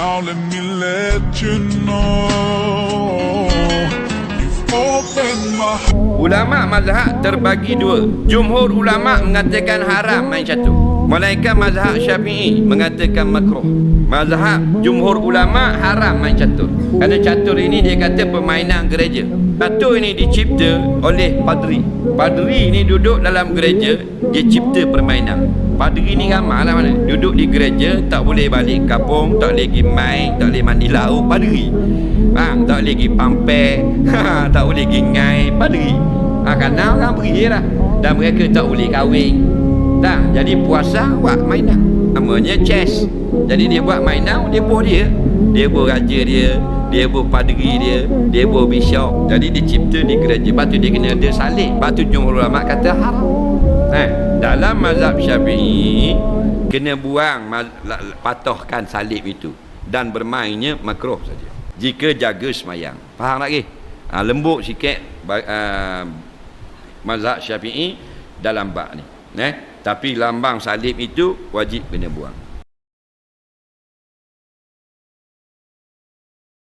now let me let you know you've opened my heart. Ulama mazhab terbagi dua. Jumhur ulama mengatakan haram main catur. Melainkan mazhab Syafi'i mengatakan makruh. Mazhab jumhur ulama haram main catur. Kerana catur ini dia kata permainan gereja. Catur ini dicipta oleh padri. Padri ini duduk dalam gereja, dia cipta permainan. Padri ni ramai lah mana. Duduk di gereja, tak boleh balik kampung, tak boleh pergi main, tak boleh mandi laut, padri. Tak boleh pergi pampek, tak boleh pergi ngai, padri. Kerana orang beri lah. Dan mereka tak boleh kahwin. Jadi puasa buat mainan. Namanya chess. Jadi dia buat mainan, dia buh dia. Dia buh raja dia, dia buh padri dia, dia buh bishop. Jadi dicipta di gereja. Lepas tu dia kena ada salib. Lepas tu jumhur ulama kata haram. Dalam mazhab Syafi'i kena buang patohkan salib itu dan bermainnya makruh saja jika jaga semayang. Faham lagi? Lembut sikit mazhab Syafi'i dalam bab ni. Tapi lambang salib itu wajib kena buang.